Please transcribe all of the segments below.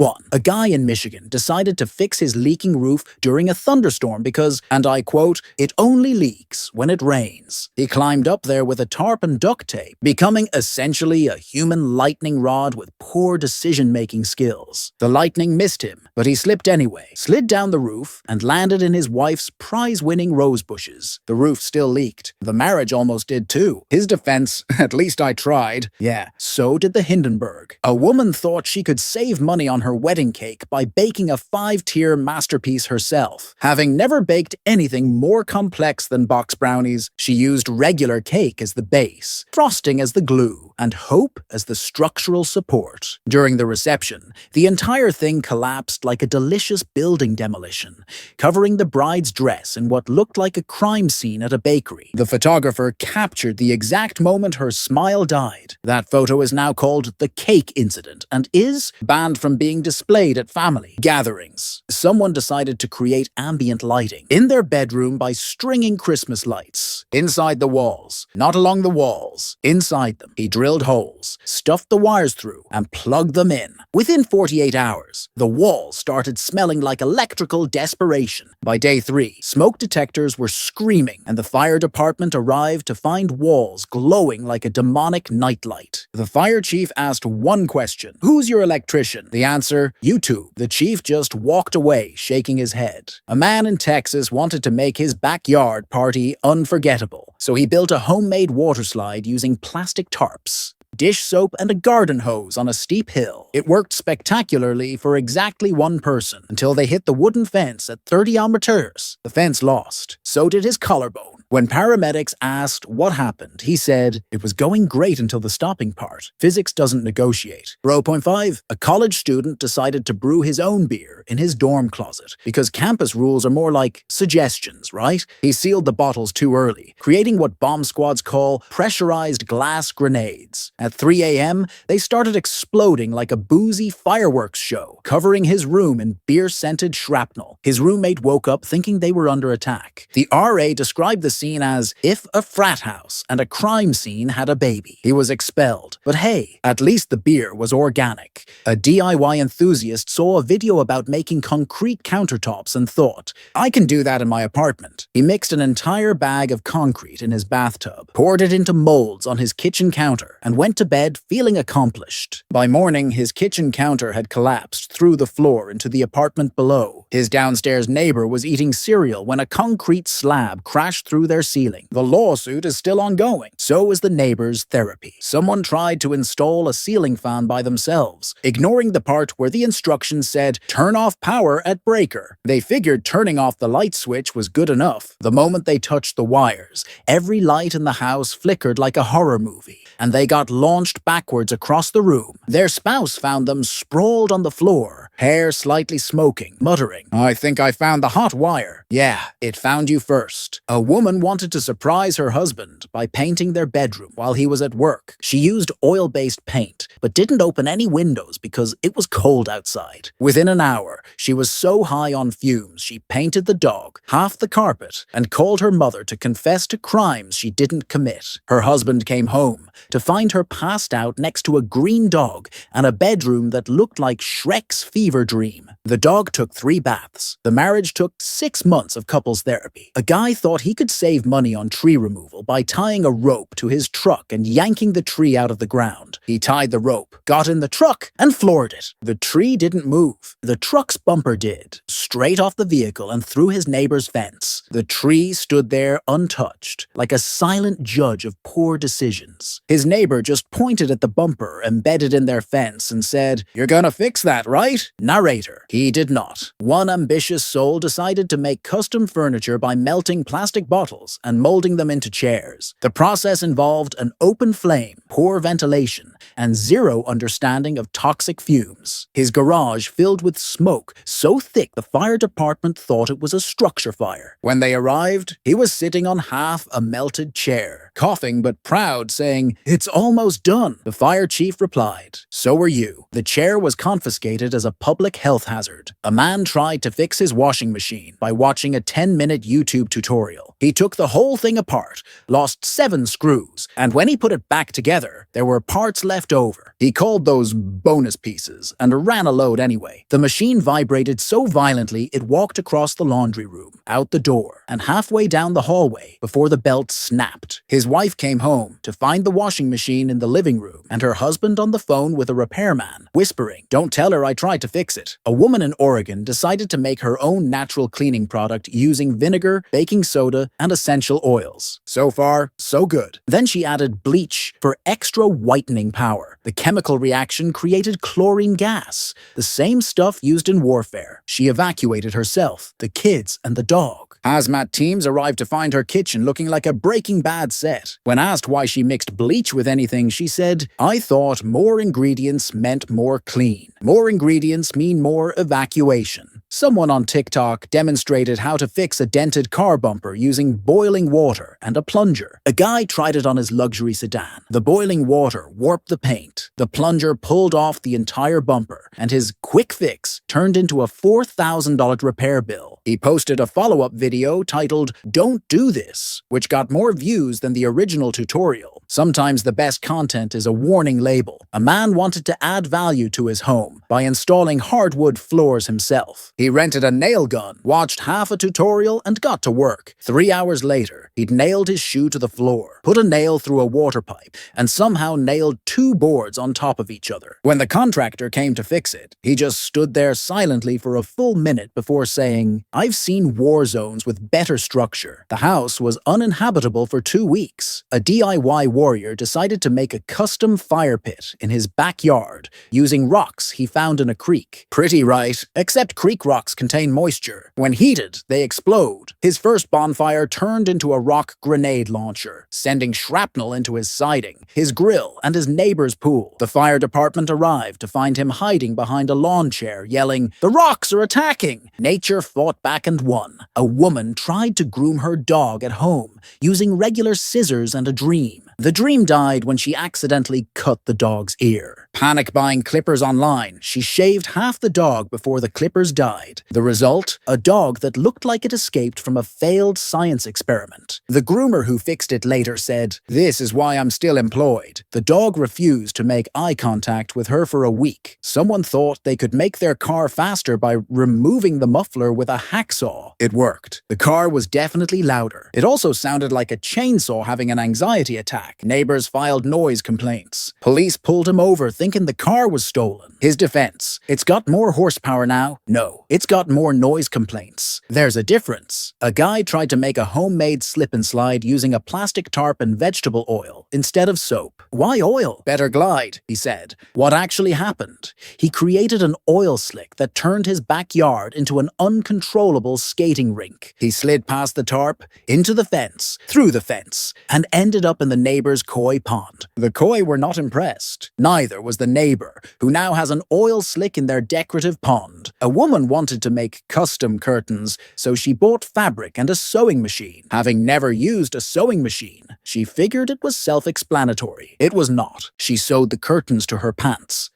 1. A guy in Michigan decided to fix his leaking roof during a thunderstorm because, and I quote, "it only leaks when it rains." He climbed up there with a tarp and duct tape, becoming essentially a human lightning rod with poor decision-making skills. The lightning missed him, but he slipped anyway, slid down the roof, and landed in his wife's prize-winning rose bushes. The roof still leaked. The marriage almost did too. His defense, "at least I tried." Yeah, so did the Hindenburg. A woman thought she could save money on her wedding cake by baking a 5-tier masterpiece herself. Having never baked anything more complex than box brownies, she used regular cake as the base, frosting as the glue, and hope as the structural support. During the reception, the entire thing collapsed like a delicious building demolition, covering the bride's dress in what looked like a crime scene at a bakery. The photographer captured the exact moment her smile died. That photo is now called the Cake Incident and is banned from being displayed at family gatherings. Someone decided to create ambient lighting in their bedroom by stringing Christmas lights inside the walls, not along the walls, inside them. He drilled holes, stuffed the wires through, and plugged them in. Within 48 hours, the walls started smelling like electrical desperation. By day 3, smoke detectors were screaming, and the fire department arrived to find walls glowing like a demonic nightlight. The fire chief asked one question: "Who's your electrician?" The answer: "YouTube." The chief just walked away, shaking his head. A man in Texas wanted to make his backyard party unforgettable, so he built a homemade water slide using plastic tarps, dish soap, and a garden hose on a steep hill. It worked spectacularly for exactly one person until they hit the wooden fence at 30 amateurs. The fence lost. So did his collarbone. When paramedics asked what happened, he said, "It was going great until the stopping part. Physics doesn't negotiate." 0.5. A college student decided to brew his own beer in his dorm closet because campus rules are more like suggestions, right? He sealed the bottles too early, creating what bomb squads call pressurized glass grenades. At 3 a.m., they started exploding like a boozy fireworks show, covering his room in beer-scented shrapnel. His roommate woke up thinking they were under attack. The RA described the scene as if a frat house and a crime scene had a baby. He was expelled. But hey, at least the beer was organic. A DIY enthusiast saw a video about making concrete countertops and thought, "I can do that in my apartment." He mixed an entire bag of concrete in his bathtub, poured it into molds on his kitchen counter, and went to bed feeling accomplished. By morning, his kitchen counter had collapsed through the floor into the apartment below. His downstairs neighbor was eating cereal when a concrete slab crashed through their ceiling. The lawsuit is still ongoing. So is the neighbor's therapy. Someone tried to install a ceiling fan by themselves, ignoring the part where the instructions said, "turn off power at breaker." They figured turning off the light switch was good enough. The moment they touched the wires, every light in the house flickered like a horror movie, and they got launched backwards across the room. Their spouse found them sprawled on the floor, hair slightly smoking, muttering, "I think I found the hot wire." Yeah, it found you first. A woman wanted to surprise her husband by painting their bedroom while he was at work. She used oil-based paint, but didn't open any windows because it was cold outside. Within an hour, she was so high on fumes she painted the dog, half the carpet, and called her mother to confess to crimes she didn't commit. Her husband came home to find her passed out next to a green dog and a bedroom that looked like Shrek's fever dream. The dog took 3 baths. The marriage took 6 months of couples therapy. A guy thought he could save money on tree removal by tying a rope to his truck and yanking the tree out of the ground. He tied the rope, got in the truck, and floored it. The tree didn't move. The truck's bumper did, straight off the vehicle and through his neighbor's fence. The tree stood there untouched, like a silent judge of poor decisions. His neighbor just pointed at the bumper embedded in their fence and said, "You're gonna fix that, right?" Narrator: he did not. One ambitious soul decided to make custom furniture by melting plastic bottles and molding them into chairs. The process involved an open flame, poor ventilation, and zero understanding of toxic fumes. His garage filled with smoke so thick the fire department thought it was a structure fire. When they arrived, he was sitting on half a melted chair, coughing but proud, saying, "It's almost done." The fire chief replied, "So are you." The chair was confiscated as a public health hazard. A man tried to fix his washing machine by watching a 10-minute YouTube tutorial. He took the whole thing apart, lost 7 screws, and when he put it back together, there were parts left over. He called those bonus pieces and ran a load anyway. The machine vibrated so violently it walked across the laundry room, out the door, and halfway down the hallway before the belt snapped. His wife came home to find the washing machine in the living room and her husband on the phone with a repairman, whispering, "Don't tell her I tried to fix it." A woman in Oregon decided to make her own natural cleaning product using vinegar, baking soda, and essential oils. So far, so good. Then she added bleach for extra whitening power. The chemical reaction created chlorine gas, the same stuff used in warfare. She evacuated herself, the kids, and the dog. Hazmat teams arrived to find her kitchen looking like a Breaking Bad set. When asked why she mixed bleach with anything, she said, "I thought more ingredients meant more clean. More ingredients mean more evacuation." Someone on TikTok demonstrated how to fix a dented car bumper using boiling water and a plunger. A guy tried it on his luxury sedan. The boiling water warped the paint. The plunger pulled off the entire bumper, and his quick fix turned into a $4,000 repair bill. He posted a follow-up video titled, "Don't Do This," which got more views than the original tutorial. Sometimes the best content is a warning label. A man wanted to add value to his home by installing hardwood floors himself. He rented a nail gun, watched half a tutorial, and got to work. 3 hours later, he'd nailed his shoe to the floor, put a nail through a water pipe, and somehow nailed 2 boards on top of each other. When the contractor came to fix it, he just stood there silently for a full minute before saying, "I've seen war zones with better structure." The house was uninhabitable for 2 weeks. A DIY warrior decided to make a custom fire pit in his backyard using rocks he found in a creek. Pretty right, except creek rocks contain moisture. When heated, they explode. His first bonfire turned into a rock grenade launcher, sending shrapnel into his siding, his grill, and his neighbor's pool. The fire department arrived to find him hiding behind a lawn chair, yelling, "The rocks are attacking!" Nature fought back and won. A woman tried to groom her dog at home using regular scissors and a dream. The dream died when she accidentally cut the dog's ear. Panic buying clippers online, she shaved half the dog before the clippers died. The result? A dog that looked like it escaped from a failed science experiment. The groomer who fixed it later said, "This is why I'm still employed." The dog refused to make eye contact with her for a week. Someone thought they could make their car faster by removing the muffler with a hacksaw. It worked. The car was definitely louder. It also sounded like a chainsaw having an anxiety attack. Neighbors filed noise complaints. Police pulled him over thinking the car was stolen. His defense: "It's got more horsepower now." No, it's got more noise complaints. There's a difference. A guy tried to make a homemade slip and slide using a plastic tarp and vegetable oil instead of soap. "Why oil? Better glide," he said. What actually happened? He created an oil slick that turned his backyard into an uncontrollable skating rink. He slid past the tarp, into the fence, through the fence, and ended up in the neighbor's koi pond. The koi were not impressed. Neither was the neighbor, who now has an oil slick in their decorative pond. A woman wanted to make custom curtains, so she bought fabric and a sewing machine. Having never used a sewing machine, she figured it was self-explanatory. It was not. She sewed the curtains to her pants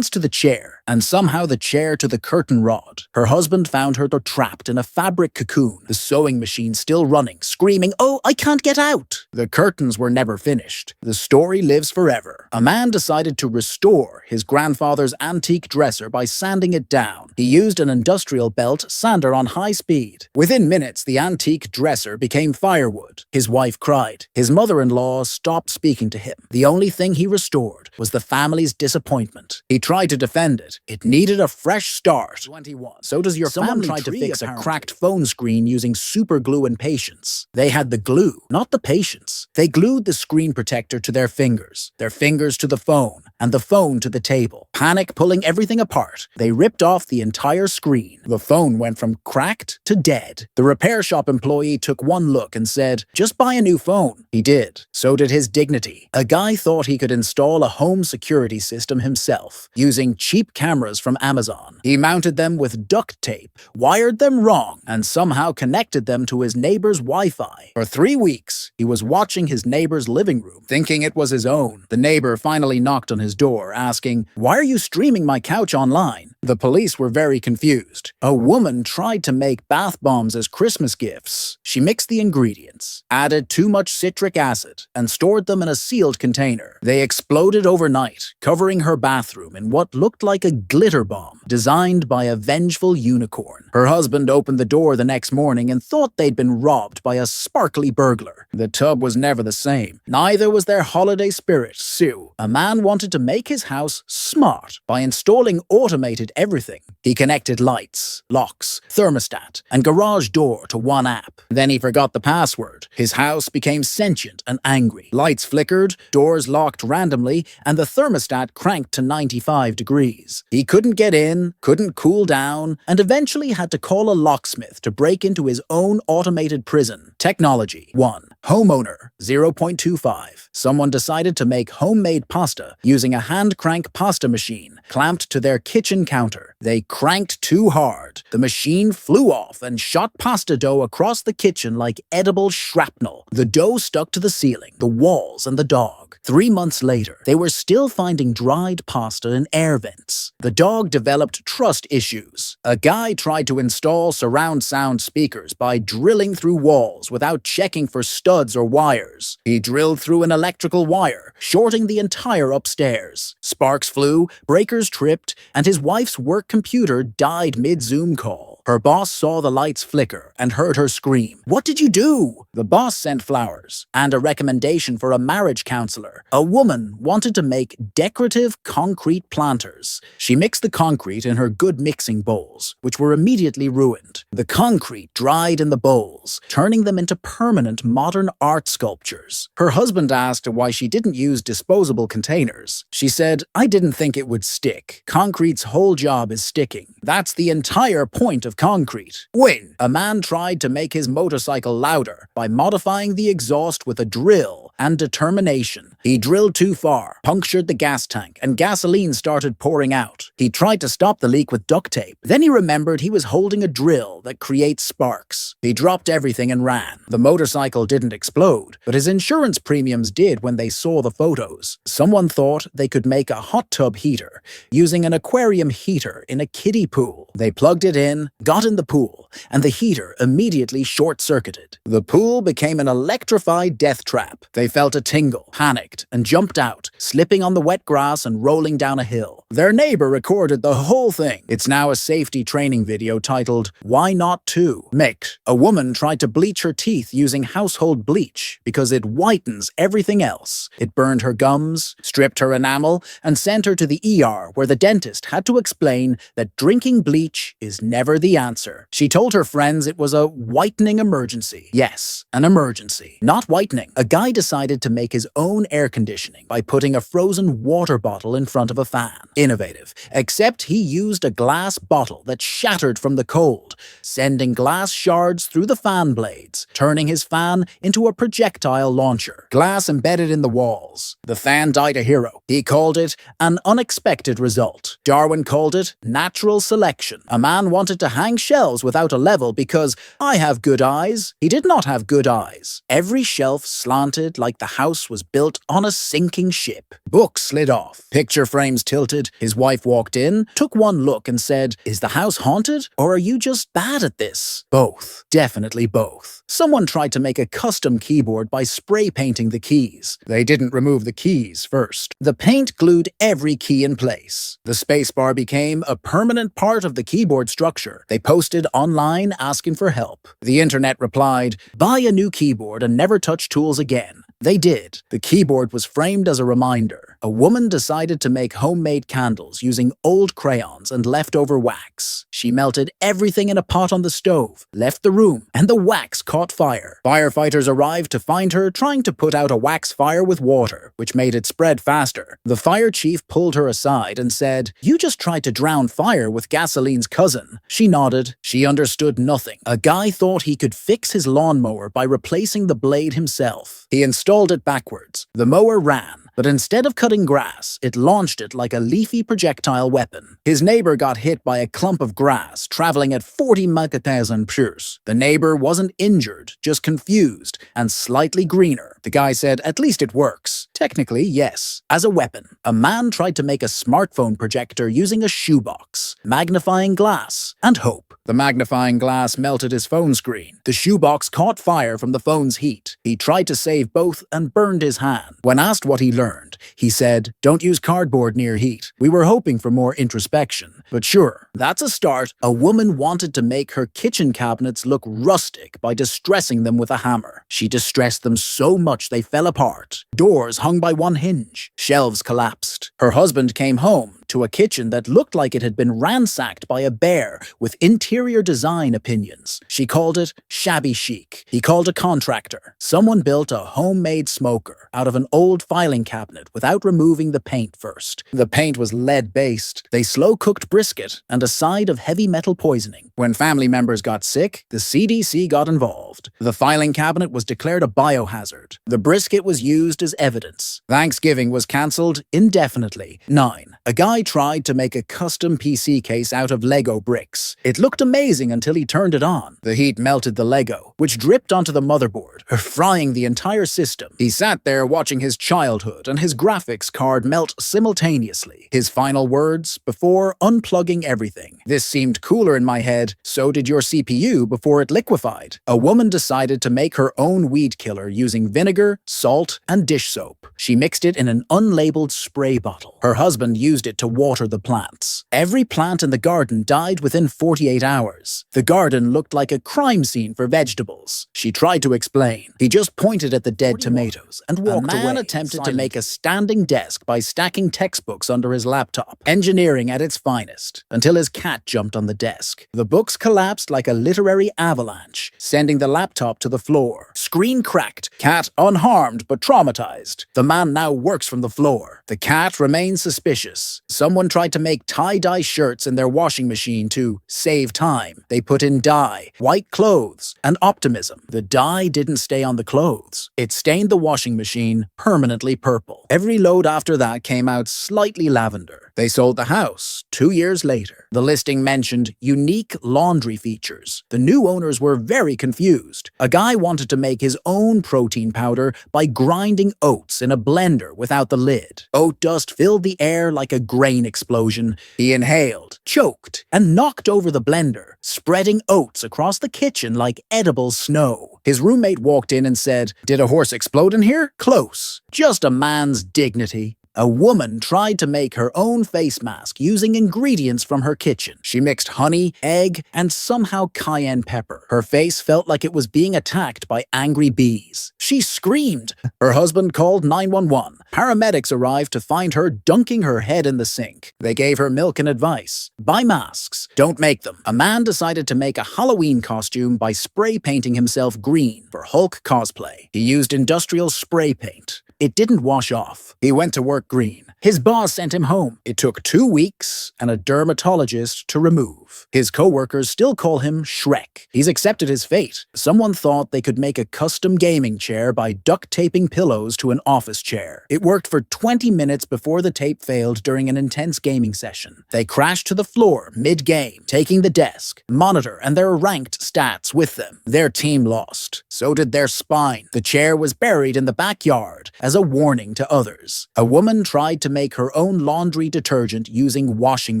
to the chair, and somehow the chair to the curtain rod. Her husband found her trapped in a fabric cocoon, the sewing machine still running, screaming, "Oh, I can't get out!" The curtains were never finished. The story lives forever. A man decided to restore his grandfather's antique dresser by sanding it down. He used an industrial belt sander on high speed. Within minutes, the antique dresser became firewood. His wife cried. His mother-in-law stopped speaking to him. The only thing he restored was the family's disappointment. He tried to defend it. It needed a fresh start. 21. So does your family. Someone tried to fix a cracked phone screen using super glue and patience. They had the glue, not the patience. They glued the screen protector to their fingers to the phone, and the phone to the table. Panic pulling everything apart, they ripped off the entire screen. The phone went from cracked to dead. The repair shop employee took one look and said, "Just buy a new phone." He did. So did his dignity. A guy thought he could install a home security system himself, using cheap cameras from Amazon. He mounted them with duct tape, wired them wrong, and somehow connected them to his neighbor's Wi-Fi. For 3 weeks, he was watching his neighbor's living room, thinking it was his own. The neighbor finally knocked on his door, asking, "Why are you streaming my couch online?" The police were very confused. A woman tried to make bath bombs as Christmas gifts. She mixed the ingredients, added too much citric acid, and stored them in a sealed container. They exploded overnight, covering her bathroom in what looked like a glitter bomb designed by a vengeful unicorn. Her husband opened the door the next morning and thought they'd been robbed by a sparkly burglar. The tub was never the same. Neither was their holiday spirit, Sue. A man wanted to make his house smart by installing automated everything. He connected lights, locks, thermostat, and garage door to one app. Then he forgot the password. His house became sentient and angry. Lights flickered, doors locked randomly, and the thermostat cranked to 95 degrees. He couldn't get in, couldn't cool down, and eventually had to call a locksmith to break into his own automated prison. Technology 1. Homeowner 0.25. Someone decided to make homemade pasta using a hand-crank pasta machine clamped to their kitchen counter. They cranked too hard. The machine flew off and shot pasta dough across the kitchen like edible shrapnel. The dough stuck to the ceiling, the walls, and the dog. 3 months later, they were still finding dried pasta in air vents. The dog developed trust issues. A guy tried to install surround sound speakers by drilling through walls without checking for studs or wires. He drilled through an electrical wire, shorting the entire upstairs. Sparks flew, breakers tripped, and his wife's work computer died mid-Zoom call. Her boss saw the lights flicker and heard her scream, "What did you do?" The boss sent flowers and a recommendation for a marriage counselor. A woman wanted to make decorative concrete planters. She mixed the concrete in her good mixing bowls, which were immediately ruined. The concrete dried in the bowls, turning them into permanent modern art sculptures. Her husband asked why she didn't use disposable containers. She said, "I didn't think it would stick. Concrete's whole job is sticking. That's the entire point of concrete." Win! A man tried to make his motorcycle louder by modifying the exhaust with a drill and determination. He drilled too far, punctured the gas tank, and gasoline started pouring out. He tried to stop the leak with duct tape. Then he remembered he was holding a drill that creates sparks. He dropped everything and ran. The motorcycle didn't explode, but his insurance premiums did when they saw the photos. Someone thought they could make a hot tub heater using an aquarium heater in a kiddie pool. They plugged it in, got in the pool, and the heater immediately short-circuited. The pool became an electrified death trap. They felt a tingle, panicked, and jumped out, slipping on the wet grass and rolling down a hill. Their neighbor recorded the whole thing. It's now a safety training video titled, "Why Not To?" Mick, a woman tried to bleach her teeth using household bleach because it whitens everything else. It burned her gums, stripped her enamel, and sent her to the ER where the dentist had to explain that drinking bleach is never the answer. She told her friends it was a whitening emergency. Yes, an emergency, not whitening. A guy decided to make his own air conditioning by putting a frozen water bottle in front of a fan. Innovative, except he used a glass bottle that shattered from the cold, sending glass shards through the fan blades, turning his fan into a projectile launcher. Glass embedded in the walls. The fan died a hero. He called it an unexpected result. Darwin called it natural selection. A man wanted to hang shelves without a level because I have good eyes. He did not have good eyes. Every shelf slanted like the house was built on a sinking ship. Books slid off. Picture frames tilted. His wife walked in, took one look and said, "Is the house haunted, or are you just bad at this?" Both. Definitely both. Someone tried to make a custom keyboard by spray painting the keys. They didn't remove the keys first. The paint glued every key in place. The spacebar became a permanent part of the keyboard structure. They posted online asking for help. The internet replied, "Buy a new keyboard and never touch tools again." They did. The keyboard was framed as a reminder. A woman decided to make homemade candles using old crayons and leftover wax. She melted everything in a pot on the stove, left the room, and the wax caught fire. Firefighters arrived to find her trying to put out a wax fire with water, which made it spread faster. The fire chief pulled her aside and said, "You just tried to drown fire with gasoline's cousin." She nodded. She understood nothing. A guy thought he could fix his lawnmower by replacing the blade himself. He installed it backwards. The mower ran, but instead of cutting grass, it launched it like a leafy projectile weapon. His neighbor got hit by a clump of grass traveling at 40 mph. The neighbor wasn't injured, just confused and slightly greener. The guy said, "At least it works." Technically, yes. As a weapon, a man tried to make a smartphone projector using a shoebox, magnifying glass, and hope. The magnifying glass melted his phone screen. The shoebox caught fire from the phone's heat. He tried to save both and burned his hand. When asked what he learned, he said, "Don't use cardboard near heat. We were hoping for more introspection. But sure, that's a start." A woman wanted to make her kitchen cabinets look rustic by distressing them with a hammer. She distressed them so much they fell apart. Doors hung by one hinge. Shelves collapsed. Her husband came home to a kitchen that looked like it had been ransacked by a bear with interior design opinions. She called it shabby chic. He called a contractor. Someone built a homemade smoker out of an old filing cabinet without removing the paint first. The paint was lead-based. They slow-cooked brisket and a side of heavy metal poisoning. When family members got sick, the CDC got involved. The filing cabinet was declared a biohazard. The brisket was used as evidence. Thanksgiving was cancelled indefinitely. 9. A guy tried to make a custom PC case out of Lego bricks. It looked amazing until he turned it on. The heat melted the Lego, which dripped onto the motherboard, frying the entire system. He sat there watching his childhood and his graphics card melt simultaneously. His final words before unplugging everything: "This seemed cooler in my head, so did your CPU before it liquefied." A woman decided to make her own weed killer using vinegar, salt, and dish soap. She mixed it in an unlabeled spray bottle. Her husband used it to water the plants. Every plant in the garden died within 48 hours. The garden looked like a crime scene for vegetables. She tried to explain. He just pointed at the dead tomatoes and walked away. A man attempted to make a standing desk by stacking textbooks under his laptop, engineering at its finest, until his cat jumped on the desk. The books collapsed like a literary avalanche, sending the laptop to the floor. Screen cracked. Cat unharmed but traumatized. The man now works from the floor. The cat remains suspicious. Someone tried to make tie-dye shirts in their washing machine to save time. They put in dye, white clothes, and optimism. The dye didn't stay on the clothes. It stained the washing machine permanently purple. Every load after that came out slightly lavender. They sold the house 2 years later. The listing mentioned unique laundry features. The new owners were very confused. A guy wanted to make his own protein powder by grinding oats in a blender without the lid. Oat dust filled the air like a grain explosion. He inhaled, choked, and knocked over the blender, spreading oats across the kitchen like edible snow. His roommate walked in and said, "Did a horse explode in here?" Close. Just a man's dignity. A woman tried to make her own face mask using ingredients from her kitchen. She mixed honey, egg, and somehow cayenne pepper. Her face felt like it was being attacked by angry bees. She screamed. Her husband called 911. Paramedics arrived to find her dunking her head in the sink. They gave her milk and advice. Buy masks. Don't make them. A man decided to make a Halloween costume by spray painting himself green for Hulk cosplay. He used industrial spray paint. It didn't wash off. He went to work green. His boss sent him home. It took 2 weeks and a dermatologist to remove. His coworkers still call him Shrek. He's accepted his fate. Someone thought they could make a custom gaming chair by duct taping pillows to an office chair. It worked for 20 minutes before the tape failed during an intense gaming session. They crashed to the floor mid-game, taking the desk, monitor, and their ranked stats with them. Their team lost. So did their spine. The chair was buried in the backyard as a warning to others. A woman tried to make her own laundry detergent using washing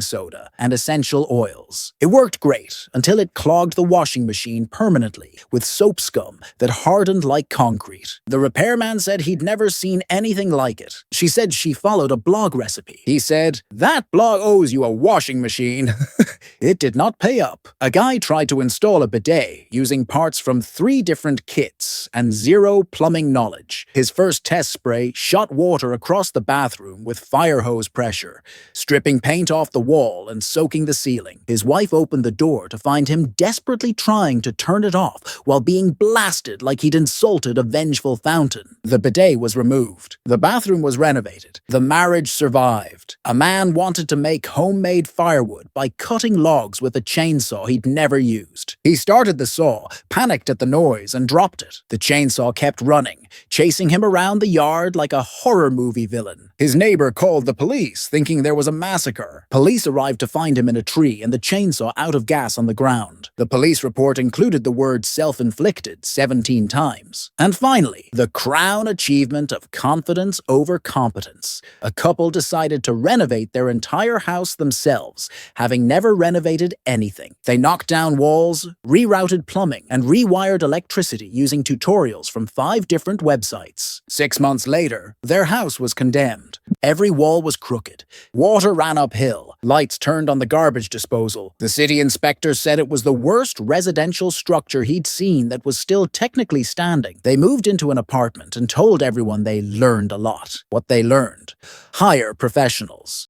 soda and essential oils. months. It worked great until it clogged the washing machine permanently with soap scum that hardened like concrete. The repairman said he'd never seen anything like it. She said she followed a blog recipe. He said, "That blog owes you a washing machine." It did not pay up. A guy tried to install a bidet using parts from 3 different kits and zero plumbing knowledge. His first test spray shot water across the bathroom with fire hose pressure, stripping paint off the wall and soaking the ceiling. His wife opened the door to find him desperately trying to turn it off while being blasted like he'd insulted a vengeful fountain. The bidet was removed. The bathroom was renovated. The marriage survived. A man wanted to make homemade firewood by cutting logs with a chainsaw he'd never used. He started the saw, panicked at the noise, and dropped it. The chainsaw kept running, chasing him around the yard like a horror movie villain. His neighbor called the police, thinking there was a massacre. Police arrived to find him in a tree and the chainsaw out of gas on the ground. The police report included the word self-inflicted 17 times. And finally, the crown achievement of confidence over competence. A couple decided to renovate their entire house themselves, having never renovated anything. They knocked down walls, rerouted plumbing, and rewired electricity using tutorials from 5 different websites. 6 months later, their house was condemned. Every wall was crooked. Water ran uphill. Lights turned on the garbage disposal. The city inspector said it was the worst residential structure he'd seen that was still technically standing. They moved into an apartment and told everyone they learned a lot. What they learned: hire professionals.